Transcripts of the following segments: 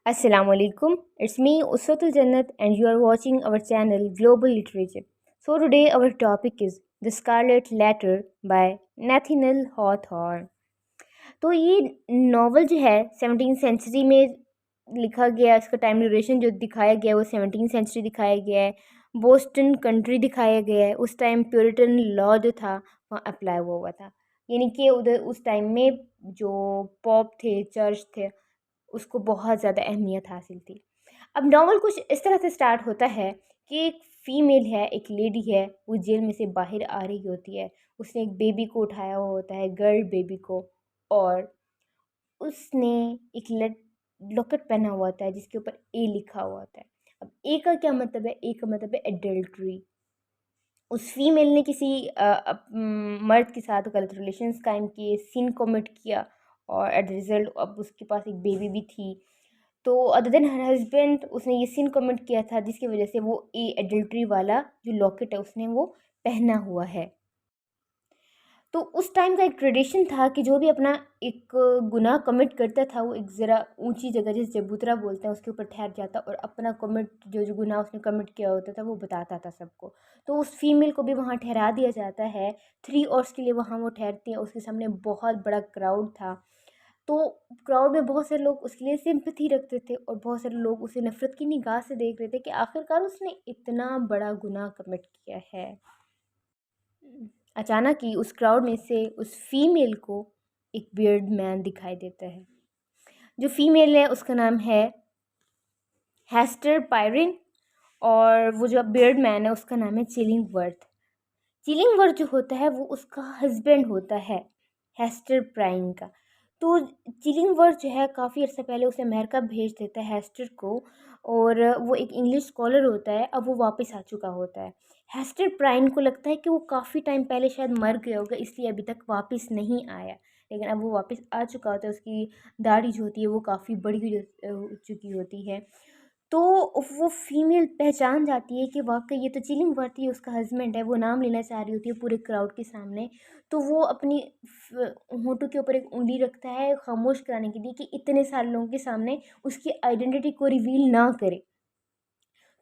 Assalamu alaikum. It's me Uswatul Jannat and you are watching our channel Global Literature. So today our topic is The Scarlet Letter by Nathaniel Hawthorne. तो ये novel जो है 17th century में लिखा गया, इसका time duration जो दिखाया गया है वो 17th सेंचुरी दिखाया गया है। बोस्टन कंट्री दिखाया गया है। उस टाइम प्योरिटन लॉ जो था वहाँ अप्लाई हुआ था, यानी कि उधर उस टाइम में जो पॉप थे, चर्च थे, उसको बहुत ज़्यादा अहमियत हासिल थी। अब नॉवल कुछ इस तरह से स्टार्ट होता है कि एक फ़ीमेल है, एक लेडी है, वो जेल में से बाहर आ रही होती है। उसने एक बेबी को उठाया हुआ होता है, गर्ल बेबी को, और उसने एक लॉकेट पहना हुआ होता है जिसके ऊपर ए लिखा हुआ होता है। अब ए का क्या मतलब है? ए का मतलब है एडल्ट्री। उस फीमेल ने किसी मर्द के साथ गलत रिलेशंस कायम किए, सिन कमिट किया, और एट द रिज़ल्ट अब उसके पास एक बेबी भी थी। तो अदर देन हर हस्बैंड उसने ये सिन कमिट किया था जिसकी वजह से वो ए एडल्ट्री वाला जो लॉकेट है उसने वो पहना हुआ है। तो उस टाइम का एक ट्रेडिशन था कि जो भी अपना एक गुनाह कमिट करता था वो एक ज़रा ऊंची जगह, जैसे चबूतरा बोलते हैं, उसके ऊपर ठहर जाता और अपना कमिट जो जो गुनाह उसने कमिट किया होता था वो बताता था सबको। तो उस फीमेल को भी वहाँ ठहरा दिया जाता है। 3 आवर्स के लिए वहाँ वो ठहरती है। उसके सामने बहुत बड़ा क्राउड था। तो क्राउड में बहुत सारे लोग उसके लिए सिंपैथी रखते थे और बहुत सारे लोग उसे नफ़रत की निगाह से देख रहे थे कि आखिरकार उसने इतना बड़ा गुनाह कमिट किया है। अचानक ही उस क्राउड में से उस फीमेल को एक बियर्ड मैन दिखाई देता है। जो फीमेल है उसका नाम है हेस्टर पायरिन, और वो जो बियर्ड मैन है उसका नाम है चिलिंगवर्थ। चिलिंगवर्थ जो होता है वो उसका हस्बैंड होता है, हेस्टर प्राइन का। तो चिलिंगवर्थ जो है काफ़ी अर्सा पहले उसे अमेरिका भेज देता है हेस्टर को, और वो एक इंग्लिश स्कॉलर होता है। अब वो वापस आ चुका होता है। हेस्टर प्राइन को लगता है कि वो काफ़ी टाइम पहले शायद मर गया होगा, इसलिए अभी तक वापस नहीं आया। लेकिन अब वो वापस आ चुका होता है। उसकी दाढ़ी जो होती है वो काफ़ी बड़ी हो चुकी होती है। तो वो फीमेल पहचान जाती है कि वाक़ई ये तो चिलिंगवर्थ ही उसका हस्बैंड है। वो नाम लेना चाह रही होती है पूरे क्राउड के सामने। तो वो अपनी होंठों के ऊपर एक उँगली रखता है खामोश कराने के लिए कि इतने सारे लोगों के सामने उसकी आइडेंटिटी को रिवील ना करे।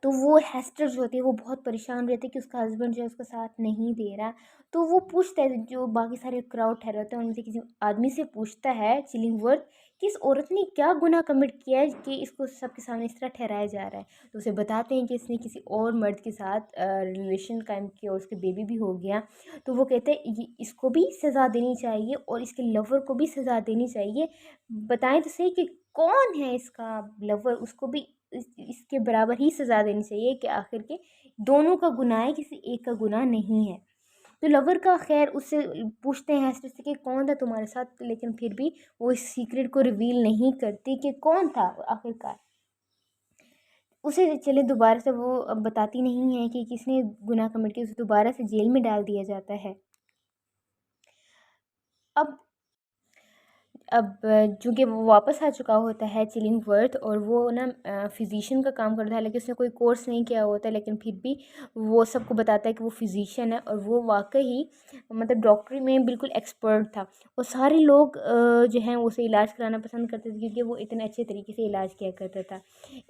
तो वो हेस्टर जो होती है वो बहुत परेशान रहती है कि उसका हस्बैंड जो है उसका साथ नहीं दे रहा। तो वो पूछता है, जो बाकी सारे क्राउड ठहरे होते हैं उनमें से किसी आदमी से पूछता है चिलिंगवर्थ कि इस औरत ने क्या गुनाह कमिट किया है कि इसको सबके सामने इस तरह ठहराया जा रहा है। तो उसे बताते हैं कि इसने किसी और मर्द के साथ रिलेशन कायम किया और उसके बेबी भी हो गया। तो वो कहते हैं ये इसको भी सज़ा देनी चाहिए और इसके लवर को भी सज़ा देनी चाहिए। बताएं तो सही कि कौन है इसका लवर, उसको भी इसके बराबर ही सज़ा देनी चाहिए कि आखिर के दोनों का गुनाह है, किसी एक का गुनाह नहीं है। तो लवर का खैर उससे पूछते हैं हेस्टर से कि कौन था तुम्हारे साथ, लेकिन फिर भी वो इस सीक्रेट को रिवील नहीं करती कि कौन था आखिरकार। उसे चले दोबारा से वो अब बताती नहीं है कि किसने गुनाह कमिट किया। उसे दोबारा से जेल में डाल दिया जाता है। अब अब चूँकि वो वापस आ चुका होता है चिलिंगवर्थ, और वो ना फ़िज़िशियन का काम करता है, हालाँकि उसने कोई कोर्स नहीं किया होता है, लेकिन फिर भी वो सबको बताता है कि वो फ़िज़िशियन है और वो वाक़ई ही मतलब डॉक्टरी में बिल्कुल एक्सपर्ट था। और सारे लोग जो हैं उसे इलाज कराना पसंद करते थे क्योंकि वो इतने अच्छे तरीके से इलाज किया करता था।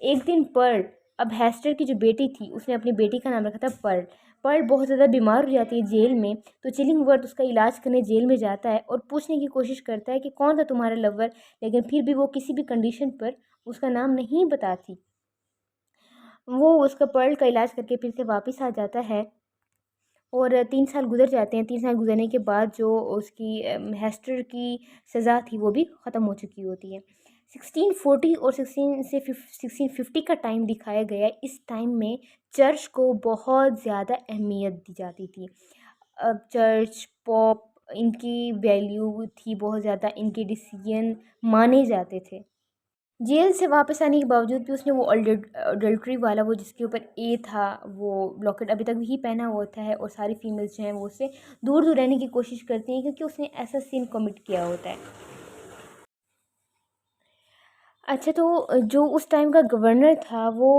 एक दिन पर्ल, अब हेस्टर की जो बेटी थी उसने अपनी बेटी का नाम रखा था पर्ल। पर्ल बहुत ज़्यादा बीमार हो जाती है जेल में। तो चिलिंगवर्थ उसका इलाज करने जेल में जाता है और पूछने की कोशिश करता है कि कौन था तुम्हारा लवर, लेकिन फिर भी वो किसी भी कंडीशन पर उसका नाम नहीं बताती। वो उसका पर्ल का इलाज करके फिर से वापस आ जाता है, और 3 साल गुजर जाते हैं। 3 साल गुजरने के बाद जो उसकी हेस्टर की सज़ा थी वो भी ख़त्म हो चुकी होती है। 1640 और 1650 का टाइम दिखाया गया है। इस टाइम में चर्च को बहुत ज़्यादा अहमियत दी जाती थी। अब चर्च, पॉप, इनकी वैल्यू थी बहुत ज़्यादा, इनके डिसीजन माने जाते थे। जेल से वापस आने के बावजूद भी उसने वो अडल्ट्री वाला वो जिसके ऊपर ए था वो लॉकेट अभी तक भी पहना हुआ होता है, और सारी फीमेल्स जो हैं वो उससे दूर दूर रहने की कोशिश करती हैं क्योंकि उसने ऐसा सीन कमिट किया होता है। अच्छा, तो जो उस टाइम का गवर्नर था वो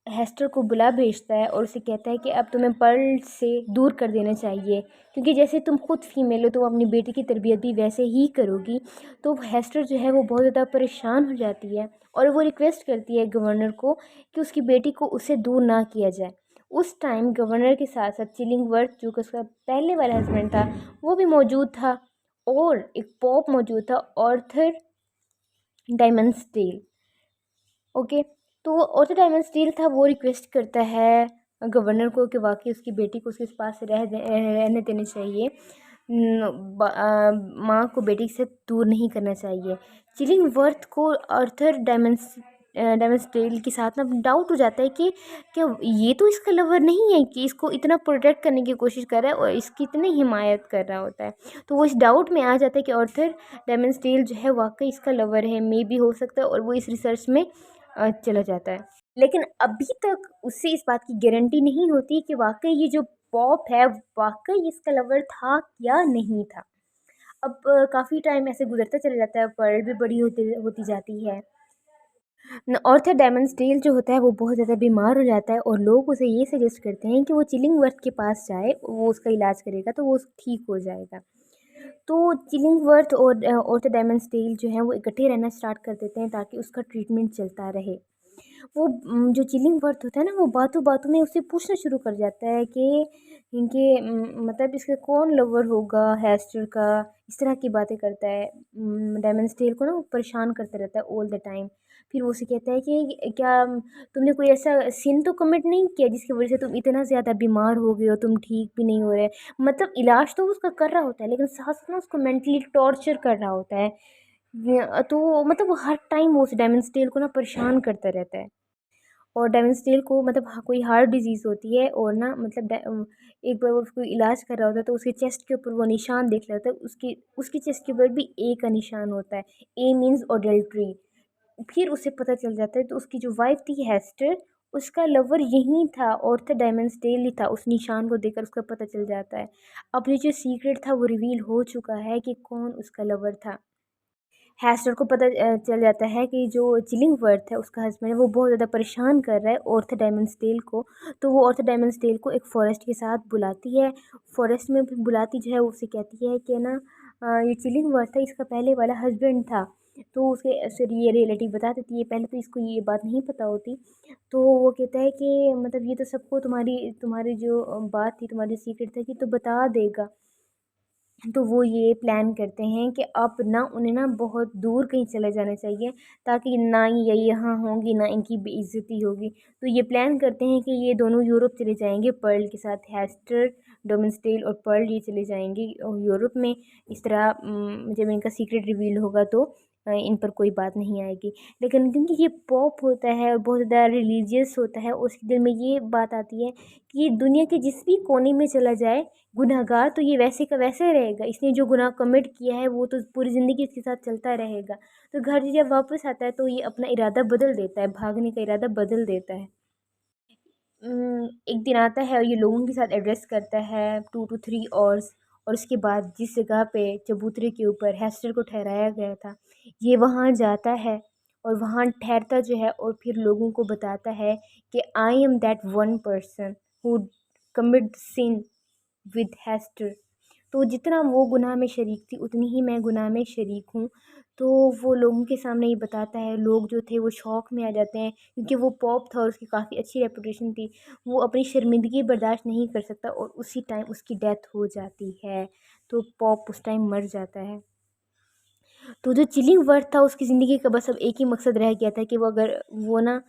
हेस्टर को बुला भेजता है और उसे कहता है कि अब तुम्हें पर्ल से दूर कर देना चाहिए, क्योंकि जैसे तुम खुद फीमेल हो तो अपनी बेटी की तरबियत भी वैसे ही करोगी। तो हेस्टर जो है वो बहुत ज़्यादा परेशान हो जाती है और वो रिक्वेस्ट करती है गवर्नर को कि उसकी बेटी को उससे दूर ना किया जाए। उस टाइम गवर्नर के साथ साथ चिलिंगवर्थ जो कि उसका पहले वाला हस्बैंड था वो भी मौजूद था, और एक पॉप मौजूद था, ऑर्थर डायमंडस्टेल। ओके। तो ऑर्थर डायमंडस्टेल था, वो रिक्वेस्ट करता है गवर्नर को कि वाकई उसकी बेटी को उसके पास रहने देना चाहिए, माँ को बेटी से दूर नहीं करना चाहिए। चिलिंगवर्थ को आर्थर डायमंडस्टेल के साथ ना डाउट हो जाता है कि क्या ये तो इसका लवर नहीं है कि इसको इतना प्रोटेक्ट करने की कोशिश कर रहा है और इसकी इतनी हिमायत कर रहा होता है। तो वो इस डाउट में आ जाता है कि आर्थर डायमंडस्टेल जो है वाकई इसका लवर है, मे भी हो सकता है, और वो इस रिसर्च में चला जाता है। लेकिन अभी तक उससे इस बात की गारंटी नहीं होती कि वाकई ये जो पॉप है वाकई इसका लवर था या नहीं था। अब काफ़ी टाइम ऐसे गुजरता चला जाता है, पर्ल भी बड़ी होती होती जाती है। ऑर्थर डायमंडस्टेल जो होता है वो बहुत ज़्यादा बीमार हो जाता है और लोग उसे ये सजेस्ट करते हैं कि वो चिलिंगवर्थ के पास जाए, वो उसका इलाज करेगा तो वो ठीक हो जाएगा। तो चिलिंगवर्थ और ऑर्थर डायमंडस्टेल जो है वो इकट्ठे रहना स्टार्ट कर देते हैं ताकि उसका ट्रीटमेंट चलता रहे। वो जो चिलिंगवर्थ होता है ना वो बातों बातों में उससे पूछना शुरू कर जाता है कि इनके मतलब इसका कौन लवर होगा हेस्टर का, इस तरह की बातें करता है। डायमंडस्टेल को ना वो परेशान करता रहता है ऑल द टाइम। फिर वो उसे कहता है कि क्या तुमने कोई ऐसा सिन तो कमिट नहीं किया जिसकी वजह से तुम इतना ज़्यादा बीमार हो गए हो, तुम ठीक भी नहीं हो रहे। मतलब इलाज तो उसका कर रहा होता है लेकिन साथ साथ ना उसको मेंटली टॉर्चर कर रहा होता है। तो मतलब वो हर टाइम वो उस डायमंडस्टेल को ना परेशान करता रहता है। और डेविंसटेल को मतलब कोई हार्ट डिजीज़ होती है और ना मतलब एक बार वो उसको इलाज कर रहा होता है तो उसके चेस्ट के ऊपर वो निशान देख रहा होता है, उसकी उसकी चेस्ट के ऊपर भी ए का निशान होता है। ए मीन्स अडल्ट्री। फिर उसे पता चल जाता है तो उसकी जो वाइफ थी हेस्टर, उसका लवर यही था, ऑर्थर डायमंडस्टेल ही था। उस निशान को देखकर उसका पता चल जाता है। अब ये जो सीक्रेट था वो रिवील हो चुका है कि कौन उसका लवर था। हेस्टर को पता चल जाता है कि जो चिलिंगवर्थ है उसका हस्बैंड है वो बहुत ज़्यादा परेशान कर रहा है ऑर्थर डायमंडस्टेल को। तो वो ऑर्थर डायमंडस्टेल को एक फॉरेस्ट के साथ बुलाती है। फॉरेस्ट में बुलाती जो है वो उससे कहती है कि ना ये चिलिंगवर्थ है इसका पहले वाला हस्बैंड था। तो उसके फिर ये रियलिटी बता देती है, पहले तो इसको ये बात नहीं पता होती। तो वो कहता है कि मतलब ये तो सबको तुम्हारी तुम्हारी जो बात थी, तुम्हारी सीक्रेट था कि तो बता देगा। तो वो ये प्लान करते हैं कि अब ना उन्हें ना बहुत दूर कहीं चले जाना चाहिए ताकि ना ही ये यहाँ होंगी ना इनकी बेइज्जती होगी। तो ये प्लान करते हैं कि ये दोनों यूरोप चले जाएंगे पर्ल के साथ, हेस्टर डोमेस्टेल और पर्ल ये चले जाएंगे यूरोप में। इस तरह जब इनका सीक्रेट रिवील होगा तो इन पर कोई बात नहीं आएगी। लेकिन क्योंकि ये पॉप होता है और बहुत ज़्यादा रिलीजियस होता है, उसके दिल में ये बात आती है कि ये दुनिया के जिस भी कोने में चला जाए गुनहगार तो ये वैसे का वैसे रहेगा, इसने जो गुनाह कमिट किया है वो तो पूरी ज़िंदगी इसके साथ चलता रहेगा। तो घर जब वापस आता है तो ये अपना इरादा बदल देता है, भागने का इरादा बदल देता है। एक दिन आता है और ये लोगों के साथ एड्रेस करता है 2 to 3 आवर्स। और उसके बाद जिस जगह पे चबूतरे के ऊपर हेस्टर को ठहराया गया था ये वहाँ जाता है और वहाँ ठहरता जो है और फिर लोगों को बताता है कि I am that one person who commit sin with Hester. तो जितना वो गुनाह में शरीक थी उतनी ही मैं गुनाह में शरीक हूँ। तो वो लोगों के सामने ये बताता है, लोग जो थे वो शौक में आ जाते हैं क्योंकि वो पॉप था और उसकी काफ़ी अच्छी रेपुटेशन थी। वो अपनी शर्मिंदगी बर्दाश्त नहीं कर सकता और उसी टाइम उसकी डेथ हो जाती है। तो पॉप उस टाइम मर जाता है। तो जो चिलिंग वर्थ था उसकी ज़िंदगी का बस अब एक ही मकसद रह गया था कि वो अगर वो ना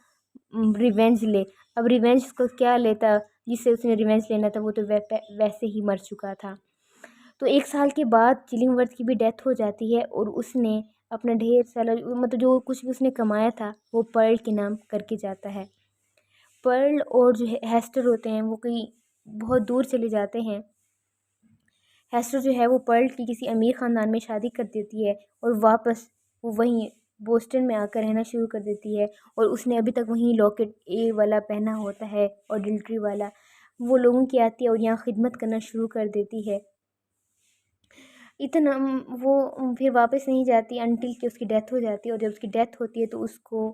रिवेंज ले। अब रिवेंज को क्या लेता, जिससे उसने रिवेंज लेना था वो तो वैसे ही मर चुका था। तो 1 साल के बाद चिलिंगवर्थ की भी डेथ हो जाती है और उसने अपना ढेर सारा मतलब जो कुछ भी उसने कमाया था वो पर्ल के नाम करके जाता है। पर्ल और जो हेस्टर होते हैं वो कहीं बहुत दूर चले जाते हैं। हेस्टर जो है वो पर्ल की किसी अमीर ख़ानदान में शादी कर देती है और वापस वो वहीं बोस्टन में आकर रहना शुरू कर देती है। और उसने अभी तक वहीं लॉकेट ए वाला पहना होता है और डिल्ट्री वाला। वो लोगों की आती है और यहाँ खिदमत करना शुरू कर देती है। इतना वो फिर वापस नहीं जाती अनटिल कि उसकी डेथ हो जाती है। और जब उसकी डेथ होती है तो उसको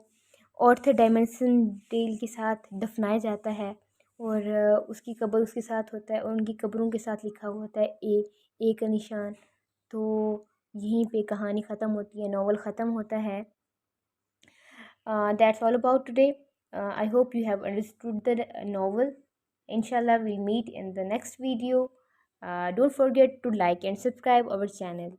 ऑर्थर डायमेंसन डेल के साथ दफनाया जाता है और उसकी कब्र उसके साथ होता है और उनकी कब्रों के साथ लिखा हुआ होता है ए का निशान। तो यहीं पे कहानी ख़त्म होती है, नावल ख़त्म होता है। That's all about today. I hope you have understood the novel. Inshallah, we'll meet in the next video. Don't forget to like and subscribe our channel.